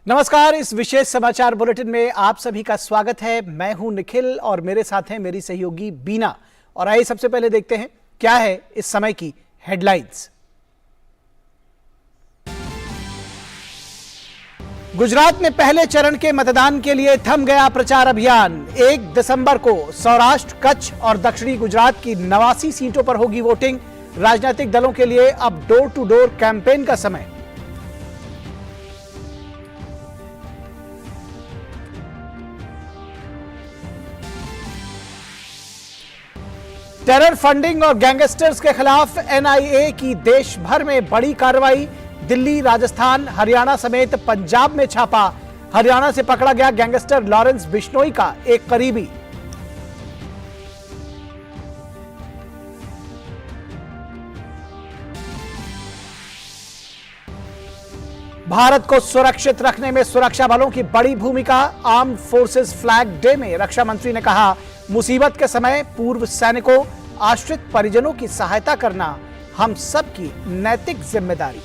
नमस्कार। इस विशेष समाचार बुलेटिन में आप सभी का स्वागत है। मैं हूं निखिल और मेरे साथ हैं मेरी सहयोगी बीना। और आइए सबसे पहले देखते हैं क्या है इस समय की हेडलाइंस। गुजरात में पहले चरण के मतदान के लिए थम गया प्रचार अभियान। 1 दिसंबर को सौराष्ट्र, कच्छ और दक्षिणी गुजरात की 89 सीटों पर होगी वोटिंग। राजनीतिक दलों के लिए अब डोर टू डोर कैंपेन का समय। टेरर फंडिंग और गैंगस्टर्स के खिलाफ एनआईए की देश भर में बड़ी कार्रवाई। दिल्ली, राजस्थान, हरियाणा समेत पंजाब में छापा। हरियाणा से पकड़ा गया गैंगस्टर लॉरेंस बिश्नोई का एक करीबी। भारत को सुरक्षित रखने में सुरक्षा बलों की बड़ी भूमिका। आर्म्ड फोर्सेस फ्लैग डे में रक्षा मंत्री ने कहा, मुसीबत के समय पूर्व सैनिकों, आश्रित परिजनों की सहायता करना हम सबकी नैतिक जिम्मेदारी।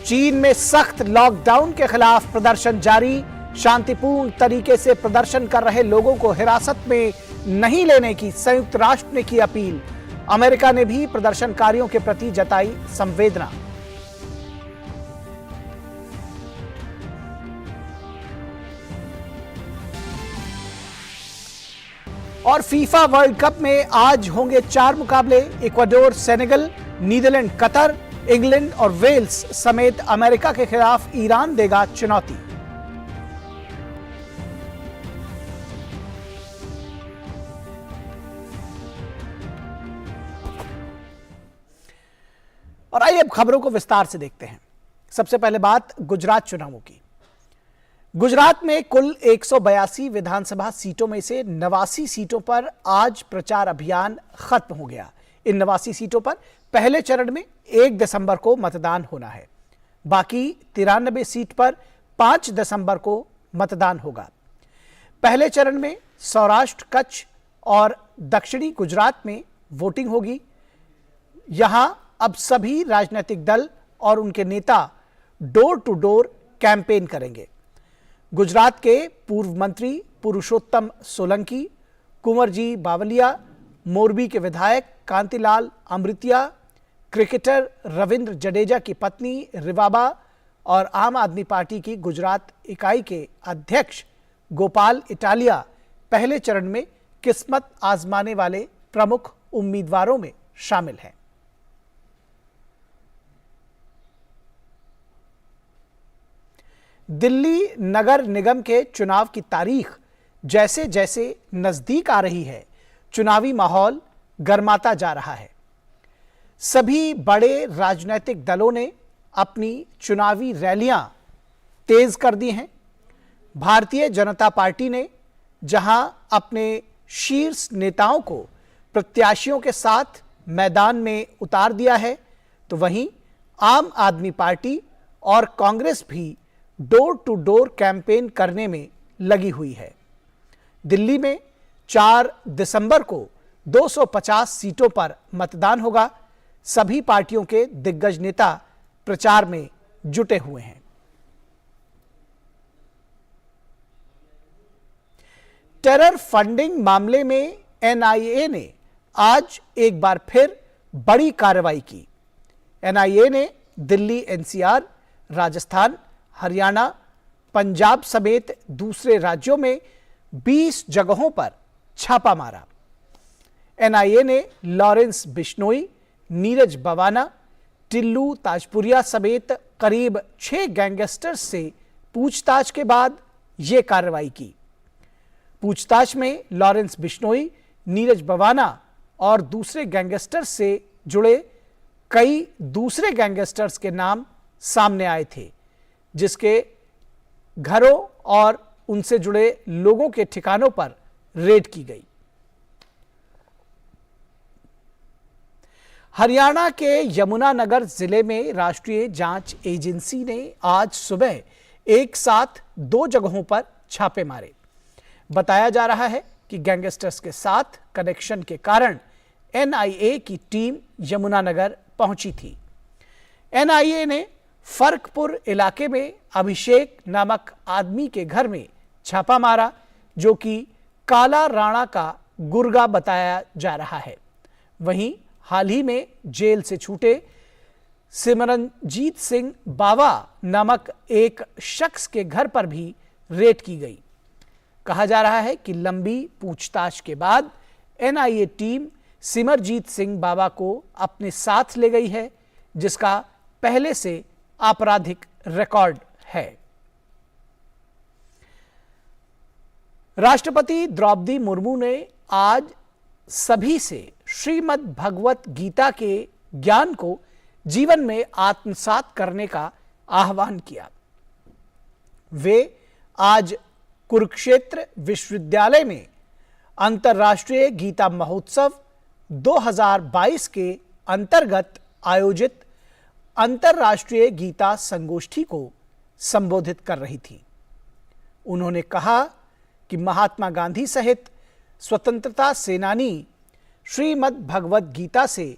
चीन में सख्त लॉकडाउन के खिलाफ प्रदर्शन जारी। शांतिपूर्ण तरीके से प्रदर्शन कर रहे लोगों को हिरासत में नहीं लेने की संयुक्त राष्ट्र ने की अपील। अमेरिका ने भी प्रदर्शनकारियों के प्रति जताई संवेदना। और फीफा वर्ल्ड कप में आज होंगे 4 मुकाबले। Ecuador, Senegal, Netherland, Qatar, England और वेल्स समेत अमेरिका के खिलाफ ईरान देगा चुनौती। और आइए अब खबरों को विस्तार से देखते हैं। सबसे पहले बात गुजरात चुनावों की। गुजरात में कुल 182 विधानसभा सीटों में से 89 सीटों पर आज प्रचार अभियान खत्म हो गया। इन 89 सीटों पर पहले चरण में 1 दिसंबर को मतदान होना है। बाकी 93 सीट पर 5 दिसंबर को मतदान होगा। पहले चरण में सौराष्ट्र, कच्छ और दक्षिणी गुजरात में वोटिंग होगी। यहां अब सभी राजनीतिक दल और उनके नेता डोर टू डोर कैंपेन करेंगे। गुजरात के पूर्व मंत्री पुरुषोत्तम सोलंकी, कुंवरजी बावलिया, मोरबी के विधायक कांतिलाल अमृतिया, क्रिकेटर रविंद्र जडेजा की पत्नी रिवाबा और आम आदमी पार्टी की गुजरात इकाई के अध्यक्ष गोपाल इटालिया पहले चरण में किस्मत आजमाने वाले प्रमुख उम्मीदवारों में शामिल हैं। दिल्ली नगर निगम के चुनाव की तारीख जैसे जैसे नजदीक आ रही है, चुनावी माहौल गर्माता जा रहा है। सभी बड़े राजनीतिक दलों ने अपनी चुनावी रैलियां तेज कर दी हैं। भारतीय जनता पार्टी ने जहां अपने शीर्ष नेताओं को प्रत्याशियों के साथ मैदान में उतार दिया है, तो वहीं आम आदमी पार्टी और कांग्रेस भी डोर टू डोर कैंपेन करने में लगी हुई है। दिल्ली में 4 दिसंबर को 250 सीटों पर मतदान होगा। सभी पार्टियों के दिग्गज नेता प्रचार में जुटे हुए हैं। टेरर फंडिंग मामले में एनआईए ने आज एक बार फिर बड़ी कार्रवाई की। एनआईए ने दिल्ली, एनसीआर, राजस्थान, हरियाणा, पंजाब समेत दूसरे राज्यों में 20 जगहों पर छापा मारा। एनआईए ने लॉरेंस बिश्नोई, नीरज बवाना, टिल्लू ताजपुरिया समेत करीब 6 गैंगस्टर्स से पूछताछ के बाद यह कार्रवाई की। पूछताछ में लॉरेंस बिश्नोई, नीरज बवाना और दूसरे गैंगस्टर्स से जुड़े कई दूसरे गैंगस्टर्स के नाम सामने आए थे, जिसके घरों और उनसे जुड़े लोगों के ठिकानों पर रेड की गई। हरियाणा के यमुनानगर जिले में राष्ट्रीय जांच एजेंसी ने आज सुबह एक साथ 2 जगहों पर छापे मारे। बताया जा रहा है कि गैंगस्टर्स के साथ कनेक्शन के कारण एनआईए की टीम यमुनानगर पहुंची थी। एनआईए ने फर्कपुर इलाके में अभिषेक नामक आदमी के घर में छापा मारा, जो कि काला राणा का गुर्गा बताया जा रहा है। वहीं हाल ही में जेल से छूटे सिमरनजीत सिंह बावा नामक एक शख्स के घर पर भी रेड की गई। कहा जा रहा है कि लंबी पूछताछ के बाद एनआईए टीम सिमरजीत सिंह बावा को अपने साथ ले गई है, जिसका पहले से आपराधिक रिकॉर्ड है। राष्ट्रपति द्रौपदी मुर्मू ने आज सभी से श्रीमद् भगवत गीता के ज्ञान को जीवन में आत्मसात करने का आह्वान किया। वे आज कुरुक्षेत्र विश्वविद्यालय में अंतर्राष्ट्रीय गीता महोत्सव 2022 के अंतर्गत आयोजित अंतर्राष्ट्रीय गीता संगोष्ठी को संबोधित कर रही थी। उन्होंने कहा कि महात्मा गांधी सहित स्वतंत्रता सेनानी श्रीमद् भगवत गीता से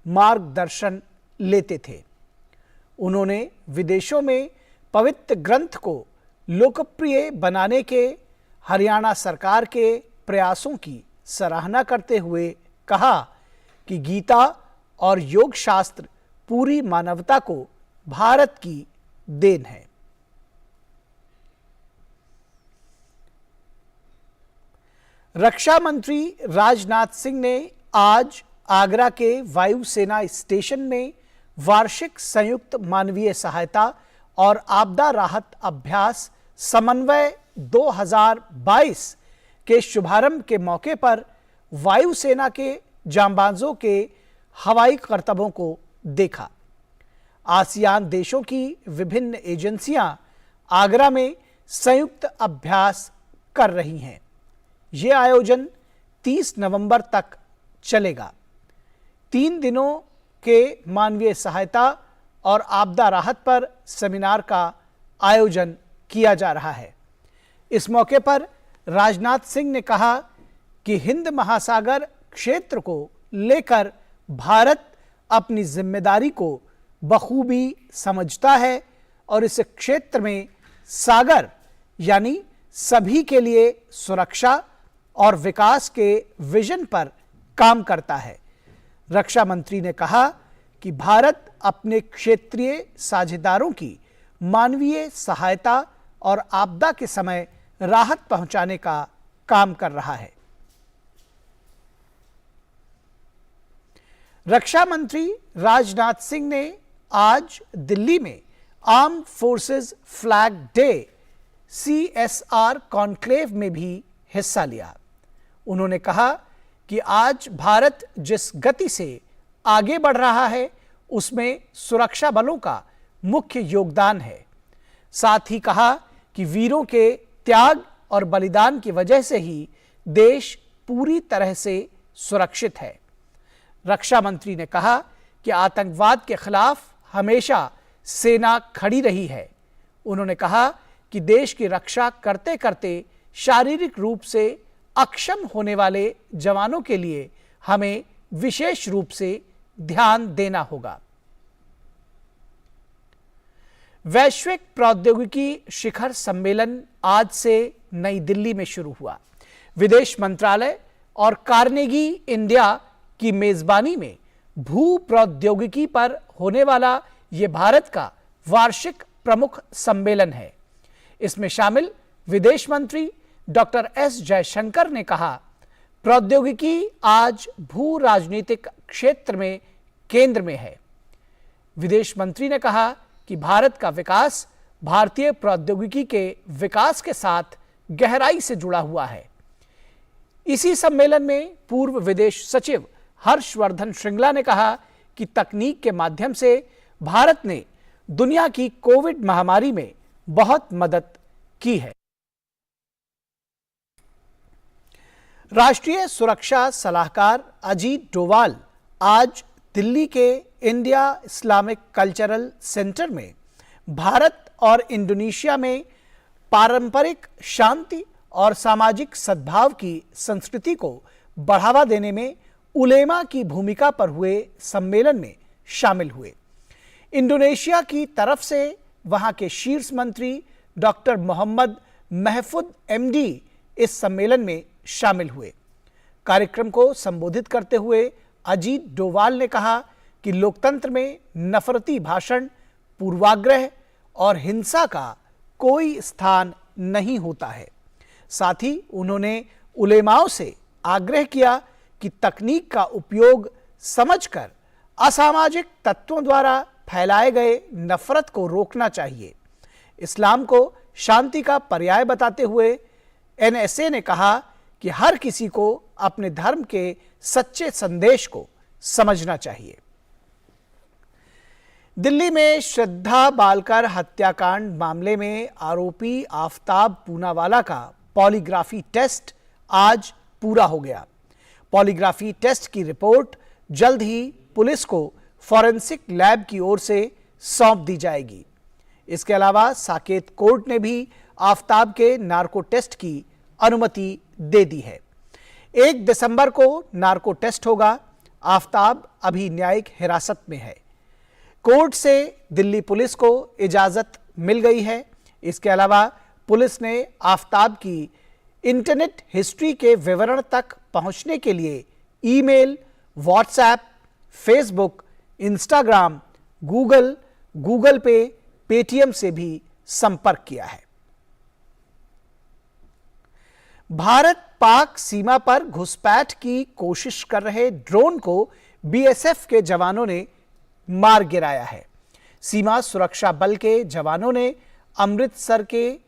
मार्गदर्शन लेते थे। उन्होंने विदेशों में पवित्र ग्रंथ को लोकप्रिय बनाने के हरियाणा सरकार के प्रयासों की सराहना करते हुए कहा कि गीता और योग शास्त्र पूरी मानवता को भारत की देन है। रक्षा मंत्री राजनाथ सिंह ने आज आगरा के वायुसेना स्टेशन में वार्षिक संयुक्त मानवीय सहायता और आपदा राहत अभ्यास समन्वय 2022 के शुभारंभ के मौके पर वायुसेना के जांबाजों के हवाई करतबों को देखा। आसियान देशों की विभिन्न एजेंसियां आगरा में संयुक्त अभ्यास कर रही हैं। ये आयोजन 30 नवंबर तक चलेगा। 3 दिनों के मानवीय सहायता और आपदा राहत पर सेमिनार का आयोजन किया जा रहा है। इस मौके पर राजनाथ सिंह ने कहा कि हिंद महासागर क्षेत्र को लेकर भारत अपनी जिम्मेदारी को बखूबी समझता है और इस क्षेत्र में सागर यानी सभी के लिए सुरक्षा और विकास के विजन पर काम करता है। रक्षा मंत्री ने कहा कि भारत अपने क्षेत्रीय साझेदारों की मानवीय सहायता और आपदा के समय राहत पहुंचाने का काम कर रहा है। रक्षा मंत्री राजनाथ सिंह ने आज दिल्ली में armed forces flag day CSR conclave में भी हिस्सा लिया। उन्होंने कहा कि आज भारत जिस गति से आगे बढ़ रहा है उसमें सुरक्षा बलों का मुख्य योगदान है। साथ ही कहा कि वीरों के त्याग और बलिदान की वजह से ही देश पूरी तरह से सुरक्षित है। रक्षा मंत्री ने कहा कि आतंकवाद के खिलाफ हमेशा सेना खड़ी रही है। उन्होंने कहा कि देश की रक्षा करते करते शारीरिक रूप से अक्षम होने वाले जवानों के लिए हमें विशेष रूप से ध्यान देना होगा। वैश्विक प्रौद्योगिकी शिखर सम्मेलन आज से नई दिल्ली में शुरू हुआ। विदेश मंत्रालय और कार्नेगी इंडिया की मेजबानी में भू प्रौद्योगिकी पर होने वाला यह भारत का वार्षिक प्रमुख सम्मेलन है। इसमें शामिल विदेश मंत्री डॉक्टर एस जयशंकर ने कहा, प्रौद्योगिकी आज भू राजनीतिक क्षेत्र में केंद्र में है। विदेश मंत्री ने कहा कि भारत का विकास भारतीय प्रौद्योगिकी के विकास के साथ गहराई से जुड़ा हुआ है। इसी सम्मेलन में पूर्व विदेश सचिव हर्षवर्धन श्रृंगला ने कहा कि तकनीक के माध्यम से भारत ने दुनिया की कोविड महामारी में बहुत मदद की है। राष्ट्रीय सुरक्षा सलाहकार अजीत डोवाल आज दिल्ली के इंडिया इस्लामिक कल्चरल सेंटर में भारत और इंडोनेशिया में पारंपरिक शांति और सामाजिक सद्भाव की संस्कृति को बढ़ावा देने में उलेमा की भूमिका पर हुए सम्मेलन में शामिल हुए। इंडोनेशिया की तरफ से वहां के शीर्ष मंत्री डॉक्टर मोहम्मद महफूद एमडी इस सम्मेलन में शामिल हुए। कार्यक्रम को संबोधित करते हुए अजीत डोवाल ने कहा कि लोकतंत्र में नफरती भाषण, पूर्वाग्रह और हिंसा का कोई स्थान नहीं होता है। साथ ही उन्होंने उलेमाओं से आग्रह किया कि तकनीक का उपयोग समझकर असामाजिक तत्वों द्वारा फैलाए गए नफरत को रोकना चाहिए। इस्लाम को शांति का पर्याय बताते हुए एनएसए ने कहा कि हर किसी को अपने धर्म के सच्चे संदेश को समझना चाहिए। दिल्ली में श्रद्धा बालकर हत्याकांड मामले में आरोपी आफताब पूनावाला का पॉलीग्राफी टेस्ट आज पूरा हो गया। पॉलीग्राफी टेस्ट की रिपोर्ट जल्द ही पुलिस को फॉरेंसिक लैब की ओर से सौंप दी जाएगी। इसके अलावा साकेत कोर्ट ने भी आफताब के नार्को टेस्ट की अनुमति दे दी है। 1 दिसंबर को नार्को टेस्ट होगा। आफताब अभी न्यायिक हिरासत में है। कोर्ट से दिल्ली पुलिस को इजाजत मिल गई है। इसके अलावा पुलिस ने आफताब की इंटरनेट हिस्ट्री के विवरण तक पहुंचने के लिए email, WhatsApp, Facebook, Instagram, Google पे, पेटीएम से भी संपर्क किया है। भारत पाक सीमा पर घुसपैठ की कोशिश कर रहे ड्रोन को बीएसएफ के जवानों ने मार गिराया है। सीमा सुरक्षा बल के जवानों ने अमृतसर के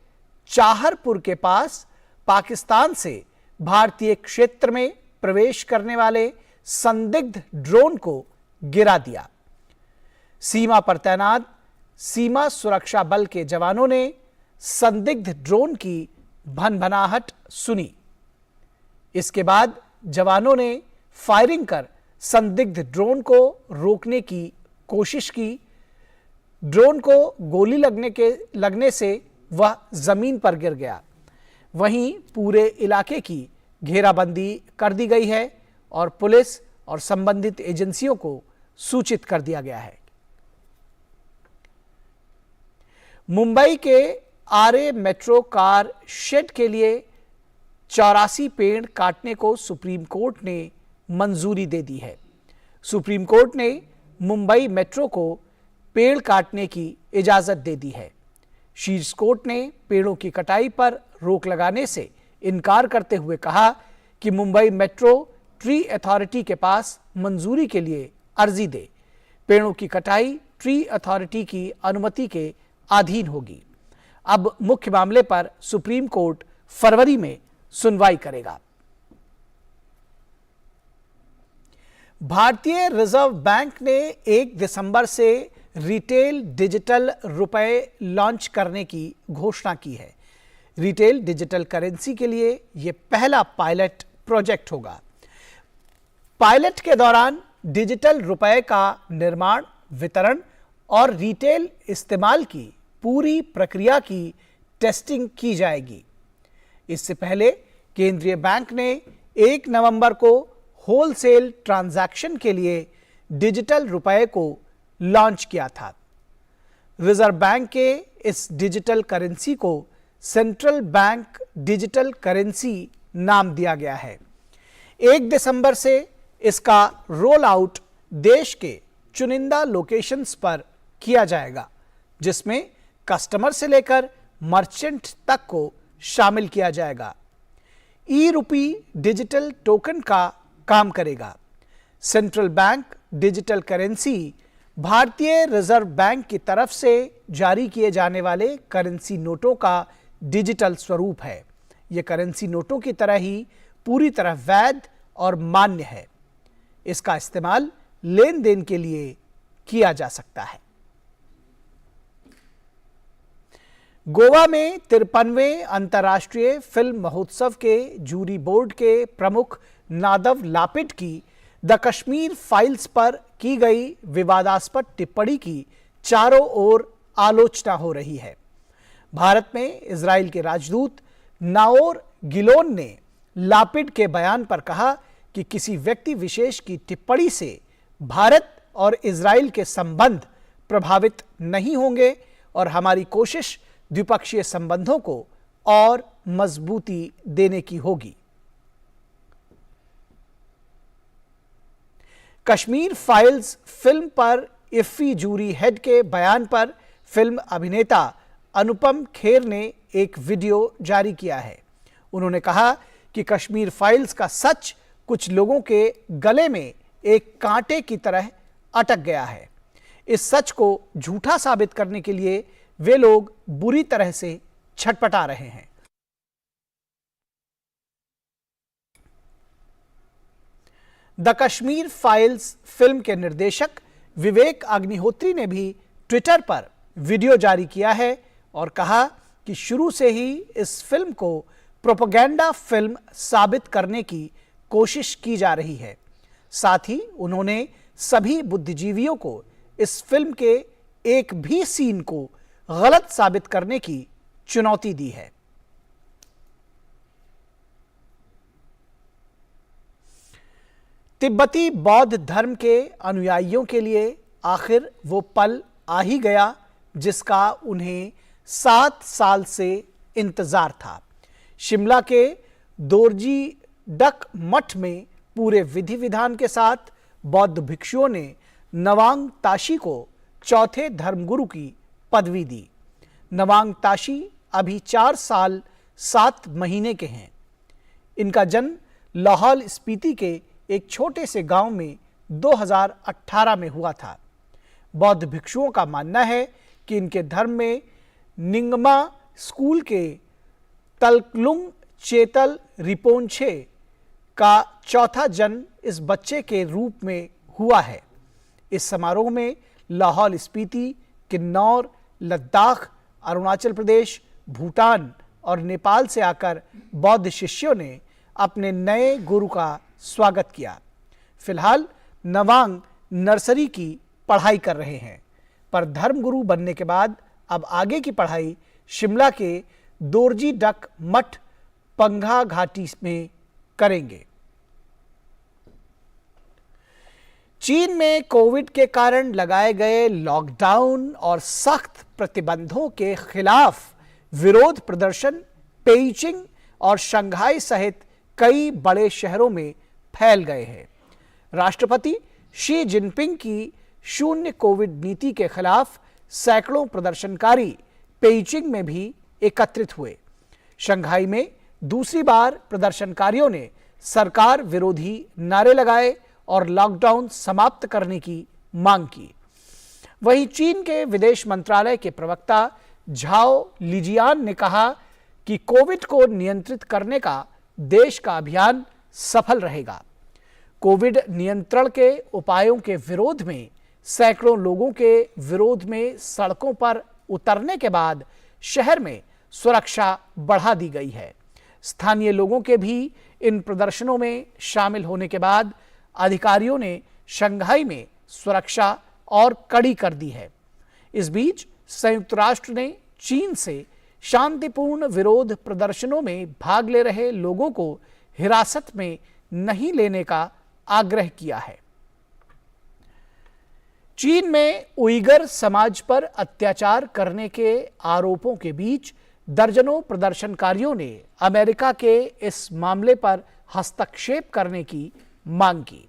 चाहरपुर के पास पाकिस्तान से भारतीय क्षेत्र में प्रवेश करने वाले संदिग्ध ड्रोन को गिरा दिया। सीमा पर तैनात सीमा सुरक्षा बल के जवानों ने संदिग्ध ड्रोन की भनभनाहट सुनी। इसके बाद जवानों ने फायरिंग कर संदिग्ध ड्रोन को रोकने की कोशिश की। ड्रोन को गोली लगने से वह जमीन पर गिर गया। वहीं पूरे इलाके की घेराबंदी कर दी गई है और पुलिस और संबंधित एजेंसियों को सूचित कर दिया गया है। मुंबई के आरे मेट्रो कार शेड के लिए 84 पेड़ काटने को सुप्रीम कोर्ट ने मंजूरी दे दी है। सुप्रीम कोर्ट ने मुंबई मेट्रो को पेड़ काटने की इजाजत दे दी है। शीर्ष कोर्ट ने पेड़ों की कटाई पर रोक लगाने से इनकार करते हुए कहा कि मुंबई मेट्रो ट्री अथॉरिटी के पास मंजूरी के लिए अर्जी दे। पेड़ों की कटाई ट्री अथॉरिटी की अनुमति के अधीन होगी। अब मुख्य मामले पर सुप्रीम कोर्ट फरवरी में सुनवाई करेगा। भारतीय रिजर्व बैंक ने 1 दिसंबर से रिटेल डिजिटल रुपए लॉन्च करने की घोषणा की है। रिटेल डिजिटल करेंसी के लिए यह पहला पायलट प्रोजेक्ट होगा। पायलट के दौरान डिजिटल रुपए का निर्माण, वितरण और रिटेल इस्तेमाल की पूरी प्रक्रिया की टेस्टिंग की जाएगी। इससे पहले केंद्रीय बैंक ने 1 नवंबर को होलसेल ट्रांजैक्शन के लिए डिजिटल रुपए को लॉन्च किया था। रिजर्व बैंक के इस डिजिटल करेंसी को सेंट्रल बैंक डिजिटल करेंसी नाम दिया गया है। 1 दिसंबर से इसका रोल आउट देश के चुनिंदा लोकेशंस पर किया जाएगा, जिसमें कस्टमर से लेकर मर्चेंट तक को शामिल किया जाएगा। ई रुपी डिजिटल टोकन का काम करेगा। सेंट्रल बैंक डिजिटल करेंसी भारतीय रिजर्व बैंक की तरफ से जारी किए जाने वाले करेंसी नोटों का डिजिटल स्वरूप है। यह करेंसी नोटों की तरह ही पूरी तरह वैध और मान्य है। इसका इस्तेमाल लेन देन के लिए किया जा सकता है। गोवा में 53वें अंतर्राष्ट्रीय फिल्म महोत्सव के जूरी बोर्ड के प्रमुख नादव लापिड की द कश्मीर फाइल्स पर की गई विवादास्पद टिप्पणी की चारों ओर आलोचना हो रही है। भारत में इजराइल के राजदूत नाओर गिलोन ने लापिड के बयान पर कहा कि किसी व्यक्ति विशेष की टिप्पणी से भारत और इजराइल के संबंध प्रभावित नहीं होंगे और हमारी कोशिश द्विपक्षीय संबंधों को और मजबूती देने की होगी। कश्मीर फाइल्स फिल्म पर इफ्फी जूरी हेड के बयान पर फिल्म अभिनेता अनुपम खेर ने एक वीडियो जारी किया है। उन्होंने कहा कि कश्मीर फाइल्स का सच कुछ लोगों के गले में एक कांटे की तरह अटक गया है। इस सच को झूठा साबित करने के लिए वे लोग बुरी तरह से छटपटा रहे हैं। द कश्मीर फाइल्स फिल्म के निर्देशक विवेक अग्निहोत्री ने भी ट्विटर पर वीडियो जारी किया है और कहा कि शुरू से ही इस फिल्म को प्रोपेगेंडा फिल्म साबित करने की कोशिश की जा रही है। साथ ही उन्होंने सभी बुद्धिजीवियों को इस फिल्म के एक भी सीन को गलत साबित करने की चुनौती दी है। तिब्बती बौद्ध धर्म के अनुयायियों के लिए आखिर वो पल आ ही गया जिसका उन्हें 7 साल से इंतजार था। शिमला के दोरजी डक मठ में पूरे विधि विधान के साथ बौद्ध भिक्षुओं ने नवांग ताशी को चौथे धर्मगुरु की पदवी दी। नवांग ताशी अभी 4 साल 7 महीने के हैं। इनका जन्म लाहौल स्पीति के एक छोटे से गांव में 2018 में हुआ था। बौद्ध भिक्षुओं का मानना है कि इनके धर्म में निंगमा स्कूल के तलक्लुंग चेतल रिपोंछे का चौथा जन्म इस बच्चे के रूप में हुआ है। इस समारोह में लाहौल स्पीति, किन्नौर, लद्दाख, अरुणाचल प्रदेश, भूटान और नेपाल से आकर बौद्ध शिष्यों ने अपने नए गुरु का स्वागत किया। फिलहाल नवांग नर्सरी की पढ़ाई कर रहे हैं, पर धर्मगुरु बनने के बाद अब आगे की पढ़ाई शिमला के दोरजी डक मठ पंघा घाटी में करेंगे। चीन में कोविड के कारण लगाए गए लॉकडाउन और सख्त प्रतिबंधों के खिलाफ विरोध प्रदर्शन पेइचिंग और शंघाई सहित कई बड़े शहरों में फैल गए हैं। राष्ट्रपति शी जिनपिंग की शून्य कोविड नीति के खिलाफ सैकड़ों प्रदर्शनकारी पेइचिंग में भी एकत्रित हुए। शंघाई में दूसरी बार प्रदर्शनकारियों ने सरकार विरोधी नारे लगाए और लॉकडाउन समाप्त करने की मांग की। वहीं चीन के विदेश मंत्रालय के प्रवक्ता झाओ लिजियान ने कहा कि कोविड को नियंत्रित करने का देश का अभियान सफल रहेगा। कोविड नियंत्रण के उपायों के विरोध में सैकड़ों लोगों के विरोध में सड़कों पर उतरने के बाद शहर में सुरक्षा बढ़ा दी गई है। स्थानीय लोगों के भी इन प्रदर्शनों में शामिल होने के बाद अधिकारियों ने शंघाई में सुरक्षा और कड़ी कर दी है। इस बीच संयुक्त राष्ट्र ने चीन से शांतिपूर्ण विरोध प्रदर्शनों में भाग ले रहे लोगों को हिरासत में नहीं लेने का आग्रह किया है। चीन में उइगर समाज पर अत्याचार करने के आरोपों के बीच दर्जनों प्रदर्शनकारियों ने अमेरिका के इस मामले पर हस्तक्षेप करने की मांग की।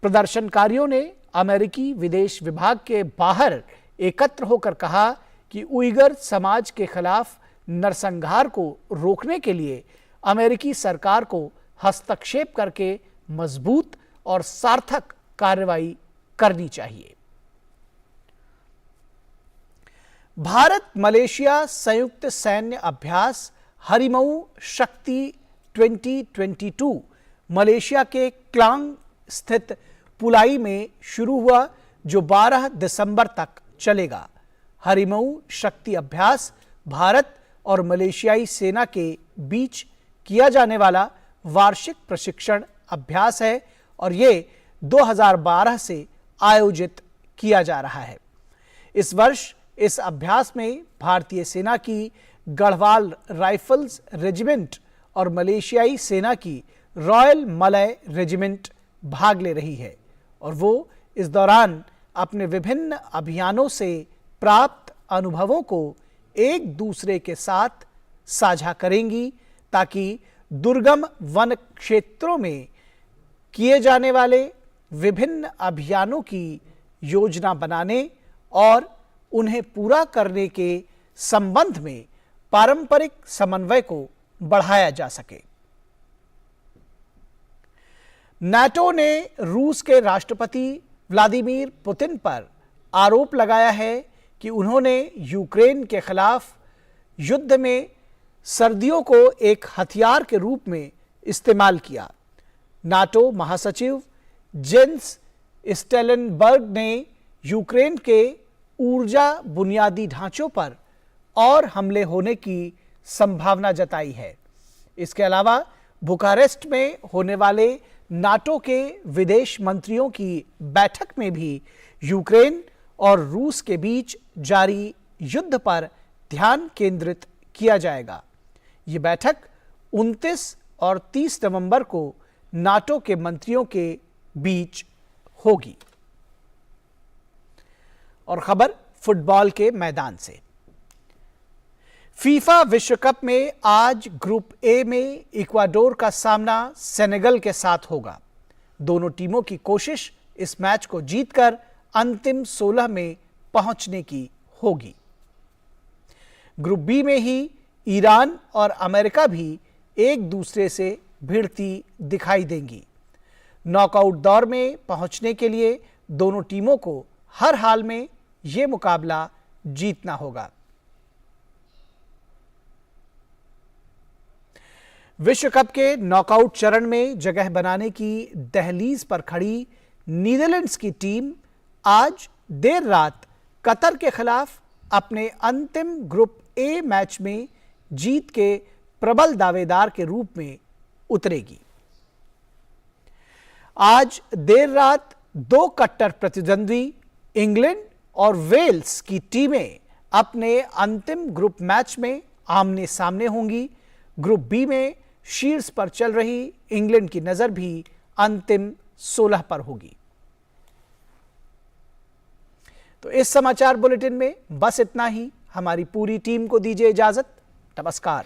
प्रदर्शनकारियों ने अमेरिकी विदेश विभाग के बाहर एकत्र होकर कहा कि उइगर समाज के खिलाफ नरसंहार को रोकने के लिए अमेरिकी सरकार को हस्तक्षेप करके मजबूत और सार्थक कार्रवाई करनी चाहिए। भारत मलेशिया संयुक्त सैन्य अभ्यास हरिमऊ शक्ति 2022 मलेशिया के क्लांग स्थित पुलाई में शुरू हुआ, जो 12 दिसंबर तक चलेगा। हरिमऊ शक्ति अभ्यास भारत और मलेशियाई सेना के बीच किया जाने वाला वार्षिक प्रशिक्षण अभ्यास है और ये 2012 से आयोजित किया जा रहा है। इस वर्ष इस अभ्यास में भारतीय सेना की गढ़वाल राइफल्स रेजिमेंट और मलेशियाई सेना की रॉयल मलय रेजिमेंट भाग ले रही है और वो इस दौरान अपने विभिन्न अभियानों से प्राप्त अनुभवों को एक दूसरे के साथ साझा करेंगी ताकि दुर्गम वन क्षेत्रों में किए जाने वाले विभिन्न अभियानों की योजना बनाने और उन्हें पूरा करने के संबंध में पारंपरिक समन्वय को बढ़ाया जा सके। नाटो ने रूस के राष्ट्रपति व्लादिमीर पुतिन पर आरोप लगाया है कि उन्होंने यूक्रेन के खिलाफ युद्ध में सर्दियों को एक हथियार के रूप में इस्तेमाल किया। नाटो महासचिव जेंस स्टेलनबर्ग ने यूक्रेन के ऊर्जा बुनियादी ढांचों पर और हमले होने की संभावना जताई है। इसके अलावा बुखारेस्ट में होने वाले नाटो के विदेश मंत्रियों की बैठक में भी यूक्रेन और रूस के बीच जारी युद्ध पर ध्यान केंद्रित किया जाएगा। ये बैठक 29 और 30 नवंबर को नाटो के मंत्रियों के बीच होगी। और खबर फुटबॉल के मैदान से। फीफा विश्व कप में आज ग्रुप ए में इक्वाडोर का सामना सेनेगल के साथ होगा। दोनों टीमों की कोशिश इस मैच को जीतकर अंतिम 16 में पहुंचने की होगी। ग्रुप बी में ही ईरान और अमेरिका भी एक दूसरे से भिड़ती दिखाई देंगी। नॉकआउट दौर में पहुंचने के लिए दोनों टीमों को हर हाल में यह मुकाबला जीतना होगा। विश्व कप के नॉकआउट चरण में जगह बनाने की दहलीज पर खड़ी नीदरलैंड्स की टीम आज देर रात कतर के खिलाफ अपने अंतिम ग्रुप ए मैच में जीत के प्रबल दावेदार के रूप में उतरेगी। आज देर रात दो कट्टर प्रतिद्वंदी इंग्लैंड और वेल्स की टीमें अपने अंतिम ग्रुप मैच में आमने सामने होंगी। ग्रुप बी में शीर्ष पर चल रही इंग्लैंड की नजर भी अंतिम 16 पर होगी। तो इस समाचार बुलेटिन में बस इतना ही। हमारी पूरी टीम को दीजिए इजाजत। नमस्कार।